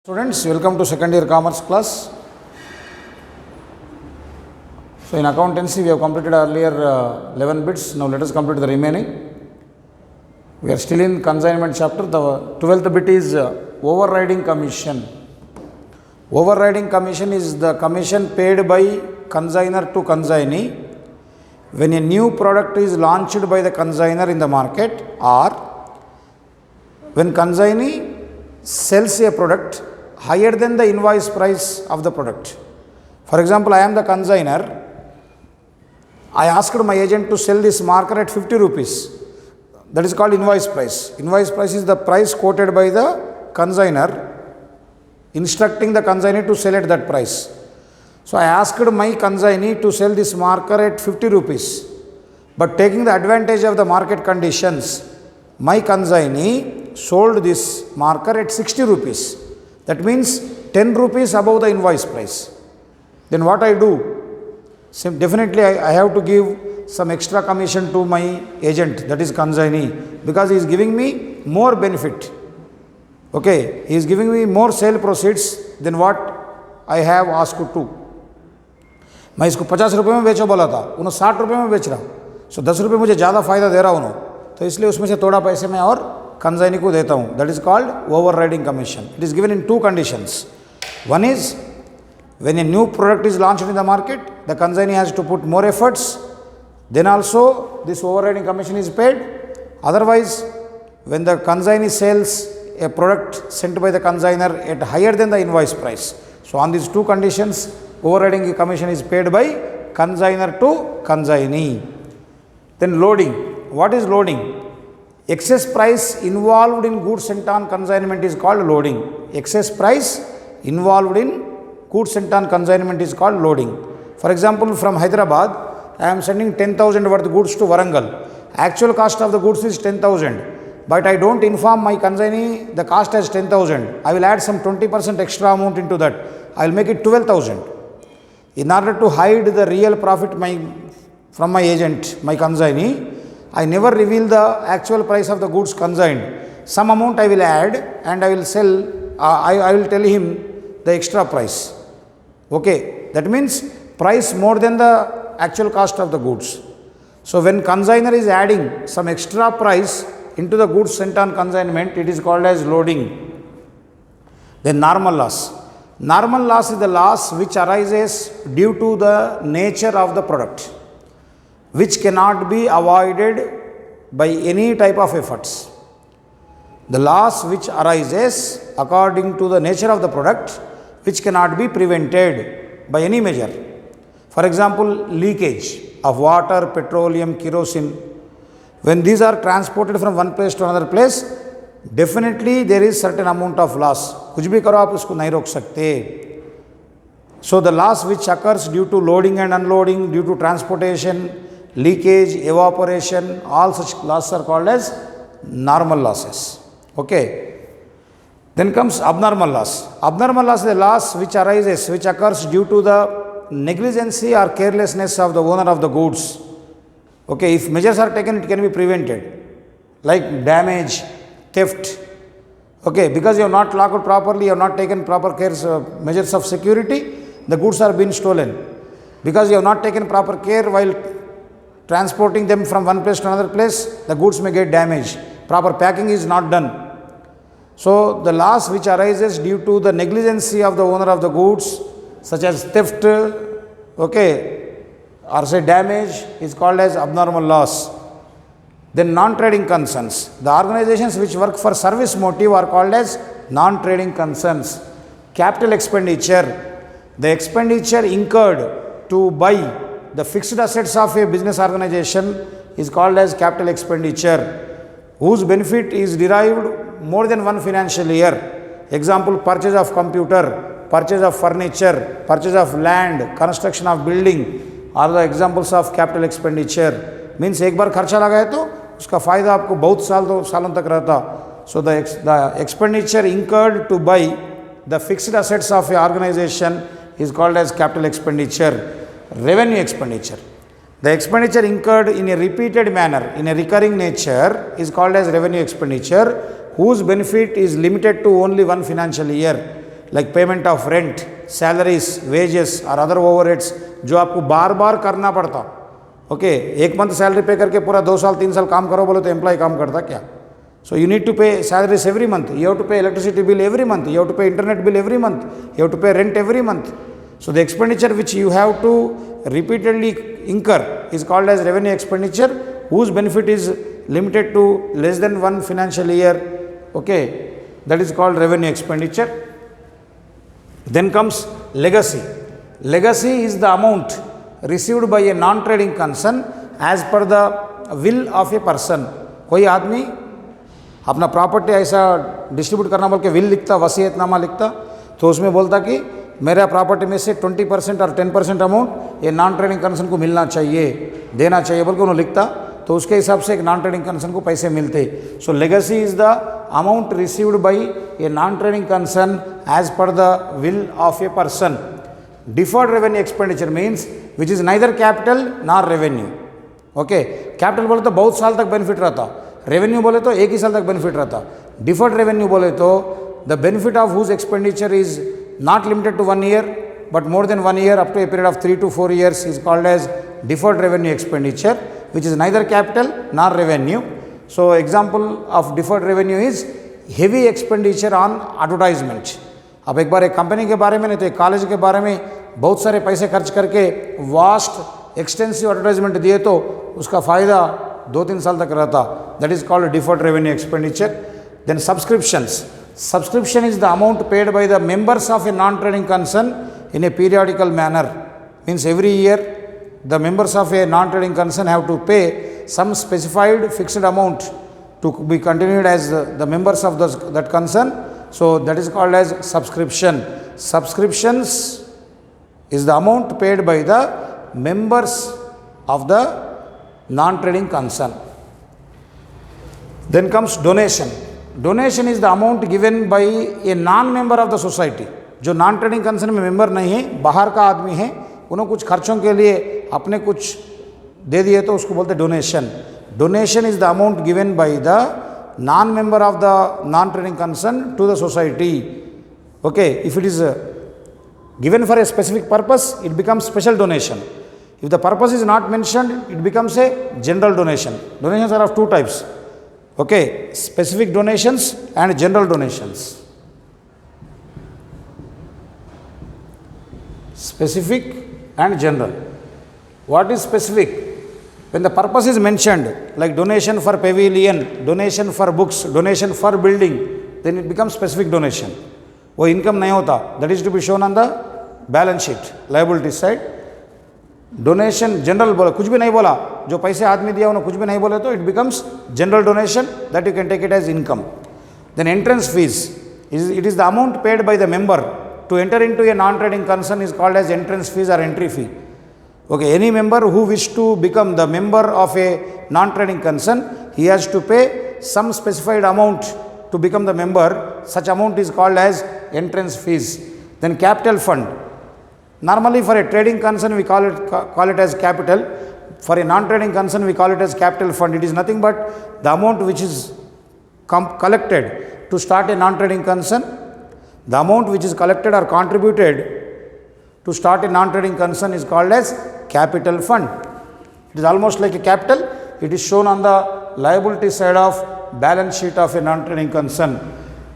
Students, welcome to second year commerce class. So in accountancy we have completed earlier 11 bits. Now let us complete the remaining. We are still in consignment chapter. The 12th bit is overriding commission. Overriding commission is the commission paid by consignor to consignee when a new product is launched by the consignor in the market, or when consignee sells a product higher than the invoice price of the product. For example, I am the consignor. I asked my agent to sell this marker at 50 rupees. That is called invoice price. Invoice price is the price quoted by the consignor, instructing the consignee to sell at that price. So I asked my consignee to sell this marker at 50 rupees. But taking the advantage of the market conditions, my consignee sold this marker at 60 rupees. That means 10 rupees above the invoice price. Then what I do? Definitely I have to give some extra commission to my agent, that is consignee, because he is giving me more benefit. Okay, he is giving me more sale proceeds than what I have asked to. मैं इसको 50 रुपये में बेचो बोला था, उन्होंने 60 रुपये में बेच रहा, सो 10 रुपये मुझे ज़्यादा फायदा दे रहा हूँ, तो इसलिए उसमें से थोड़ा पैसे मैं और consignee को देता हूँ. That is called overriding commission. It is given in two conditions. One is when a new product is launched in the market, the consignee has to put more efforts. Then also this overriding commission is paid. Otherwise, when the consignee sells a product sent by the consignor at higher than the invoice price. So on these two conditions, overriding commission is paid by consignor to consignee. Then loading. What is loading? Excess price involved in goods sent on consignment is called loading. Excess price involved in goods sent on consignment is called loading. For example, from Hyderabad, I am sending 10,000 worth goods to Warangal. Actual cost of the goods is 10,000. But I don't inform my consignee the cost as 10,000. I will add some 20% extra amount into that. I will make it 12,000. In order to hide the real profit from my agent, my consignee, I never reveal the actual price of the goods consigned. Some amount I will add and I will sell, I will tell him the extra price. Okay, that means price more than the actual cost of the goods. So when consignor is adding some extra price into the goods sent on consignment, it is called as loading. Then normal loss. Normal loss is the loss which arises due to the nature of the product, which cannot be avoided by any type of efforts. The loss which arises according to the nature of the product, which cannot be prevented by any measure. For example, leakage of water, petroleum, kerosene. When these are transported from one place to another place, definitely there is certain amount of loss. कुछ भी करो आप उसको नहीं रोक सकते. So the loss which occurs due to loading and unloading, due to transportation, leakage, evaporation, all such losses are called as normal losses. Okay. Then comes abnormal loss. Abnormal loss is a loss which arises, which occurs due to the negligence or carelessness of the owner of the goods. Okay, if measures are taken, it can be prevented, like damage, theft. Okay, because you have not locked properly, you have not taken proper measures of security, the goods are being stolen. Because you have not taken proper care while transporting them from one place to another place, the goods may get damaged. Proper packing is not done. So the loss which arises due to the negligence of the owner of the goods, such as theft, okay, or say damage, is called as abnormal loss. Then non-trading concerns. The organizations which work for service motive are called as non-trading concerns. Capital expenditure. The expenditure incurred to buy the fixed assets of a business organization is called as capital expenditure, whose benefit is derived more than one financial year. Example, purchase of computer, purchase of furniture, purchase of land, construction of building are the examples of capital expenditure. Means एक बार खर्चा लगाए तो उसका फायदा आपको बहुत सालों तक रहता. So the expenditure incurred to buy the fixed assets of a organization is called as capital expenditure. Revenue expenditure. The expenditure incurred in a repeated manner, in a recurring nature, is called as revenue expenditure, whose benefit is limited to only one financial year. Like payment of rent, salaries, wages और other overheads जो आपको बार बार करना पड़ता। Okay, एक month salary पे करके पूरा 2 साल 3 साल काम करो बोले तो एम्प्लॉय काम करता क्या? So you need to pay salaries every month. You have to pay electricity bill every month. You have to pay internet bill every month. You have to pay rent every month. So the expenditure which you have to repeatedly incur is called as revenue expenditure, whose benefit is limited to less than 1 financial year. Okay, that is called revenue expenditure. Then comes legacy. Legacy is the amount received by a non-trading concern as per the will of a person. कोई आदमी अपना property ऐसा distribute करना बोल के will लिखता, वसीयतनामा लिखता, तो उसमें बोलता कि मेरा प्रॉपर्टी में से 20% और 10% अमाउंट ये नॉन ट्रेडिंग कंसर्न को मिलना चाहिए, देना चाहिए बोल के उन्होंने लिखता, तो उसके हिसाब से एक नॉन ट्रेडिंग कंसर्न को पैसे मिलते। So legacy is the amount received by a non trading concern as per the will of a person. Deferred revenue expenditure means which is neither capital nor revenue. Okay, capital बोले तो बहुत साल तक benefit रहता, revenue बोले तो एक ही साल तक बेनिफिट रहता। डिफर्ड रेवेन्यू बोले तो the benefit of whose expenditure is not limited to 1 year but more than 1 year up to a period of 3 to 4 years is called as deferred revenue expenditure, which is neither capital nor revenue. So example of deferred revenue is heavy expenditure on advertisement. अब एक बार एक company के बारे में नहीं तो एक college के बारे में बहुत सारे पैसे खर्च करके वास्ट एक्सटेंसिव एडवर्टाइजमेंट दिए तो उसका फ़ायदा 2-3 साल तक रहता। That is called deferred revenue expenditure. Then subscriptions. Subscription is the amount paid by the members of a non trading concern in a periodical manner. Means every year the members of a non-trading concern have to pay some specified fixed amount to be continued as the members of that concern. So that is called as subscription. Subscriptions is the amount paid by the members of the non-trading concern. Then comes donation. Donation is the amount given by a non-member of the society. जो non trading concern में member नहीं है, बाहर का आदमी है, उन्होंने कुछ खर्चों के लिए अपने कुछ दे दिए तो उसको बोलते donation. Donation is the amount given by the non member of the non trading concern to the society. Okay, if it is given for a specific purpose it becomes special donation. If the purpose is not mentioned it becomes a general donation. Donations are of 2 types. Okay, specific donations and general donations. Specific and general. What is specific? When the purpose is mentioned, like donation for pavilion, donation for books, donation for building, then it becomes specific donation. वो income नहीं होता, that is to be shown on the balance sheet, liability side. Donation general बोला, कुछ भी नहीं बोला, जो पैसे आदमी दिया उन्होंने कुछ भी नहीं बोले तो it becomes general donation that you can take it as income. Then entrance fees, it is the amount paid by the member to enter into a non-trading concern is called as entrance fees or entry fee. Okay, any member who wish to become the member of a non-trading concern, he has to pay some specified amount to become the member. Such amount is called as entrance fees. Then capital fund. Normally for a trading concern we call it as capital. For a non-trading concern we call it as capital fund. It is nothing but the amount which is collected to start a non-trading concern. The amount which is collected or contributed to start a non-trading concern is called as capital fund. It is almost like a capital. It is shown on the liability side of balance sheet of a non-trading concern.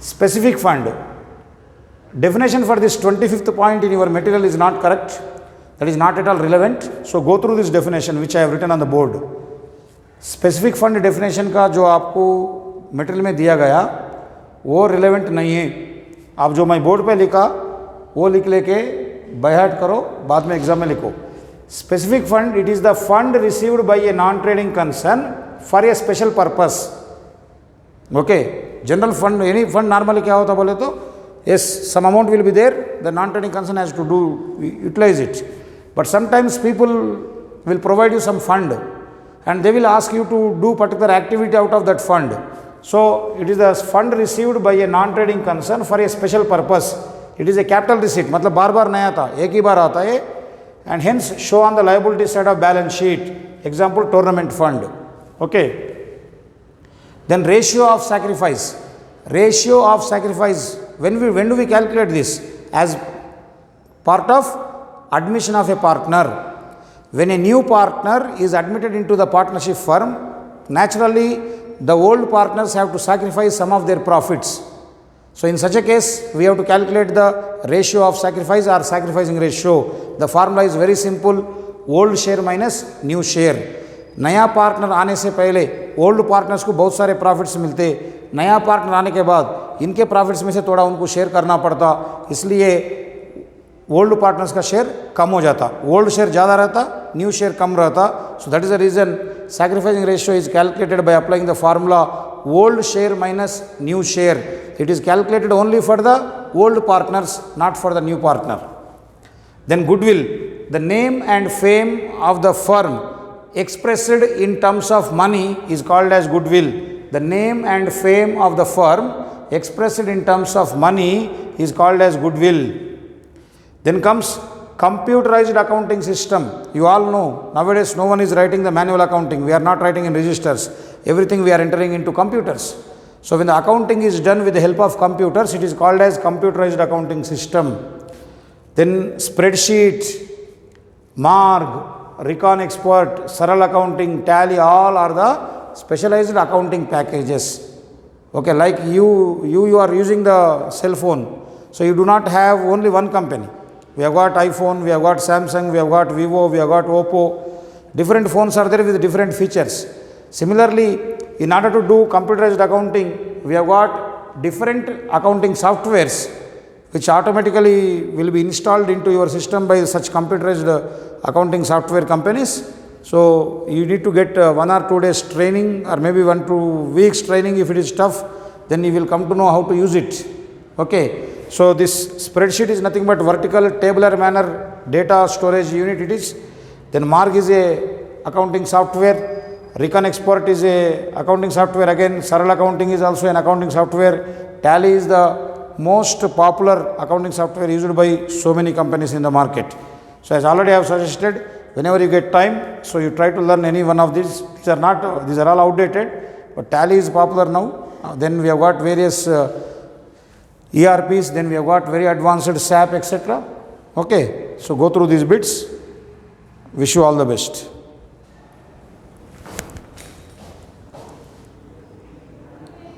Specific fund. Definition for this 25th point in your material is not correct. That is not at all relevant. So go through this definition which I have written on the board. Specific fund definition का जो आपको material में दिया गया वो relevant नहीं है। आप जो मैं बोर्ड पे लिखा वो लिख लेके बायहार्ट करो, बाद में एग्जाम में लिखो। Specific fund, it is the fund received by a non trading concern for a special purpose. Okay, general fund, any fund normally क्या होता बोले तो yes some amount will be there, the non trading concern has to do utilise it, but sometimes people will provide you some fund and they will ask you to do particular activity out of that fund. So it is the fund received by a non-trading concern for a special purpose. It is a capital receipt, मतलब बार बार नहीं आता, एक ही बार आता है, and hence show on the liability side of balance sheet. Example, tournament fund. Okay. Then ratio of sacrifice. Ratio of sacrifice When do we calculate this? As part of admission of a partner. When a new partner is admitted into the partnership firm, naturally the old partners have to sacrifice some of their profits. So in such a case, we have to calculate the ratio of sacrifice or sacrificing ratio. The formula is very simple, old share minus new share. नया partner आने से पहले old partners को बहुत सारे profits मिलते, नया partner आने के बाद इनके प्रॉफिट्स में से थोड़ा उनको शेयर करना पड़ता, इसलिए ओल्ड पार्टनर्स का शेयर कम हो जाता, ओल्ड शेयर ज़्यादा रहता, न्यू शेयर कम रहता. So that is the reason sacrificing ratio is calculated by applying the formula old share minus new share. It is calculated only for the old partners, not for the new partner. Then goodwill, the name and fame of the firm expressed in terms of money is called as goodwill. The name and fame of the firm expressed in terms of money is called as goodwill. Then comes computerized accounting system. You all know nowadays no one is writing the manual accounting. We are not writing in registers. Everything we are entering into computers. So when the accounting is done with the help of computers, it is called as computerized accounting system. Then spreadsheet, Marg, Recon Expert, Saral Accounting, Tally, all are the specialized accounting packages. Okay, like you are using the cell phone. So you do not have only one company. We have got iPhone, we have got Samsung, we have got Vivo, we have got Oppo. Different phones are there with different features. Similarly, in order to do computerized accounting, we have got different accounting softwares which automatically will be installed into your system by such computerized accounting software companies. So you need to get 1 or 2 days training, or maybe 1 to 2 weeks training. If it is tough, then you will come to know how to use it. Okay. So this spreadsheet is nothing but vertical tabular manner data storage unit it is. Then Marg is a accounting software. Recon Expert is a accounting software again. Saral Accounting is also an accounting software. Tally is the most popular accounting software used by so many companies in the market. So as already I have suggested, whenever you get time, so you try to learn any one of these. These are all outdated, but Tally is popular now. Then we have got various ERPs, then we have got very advanced SAP, etc. Okay, so go through these bits. Wish you all the best.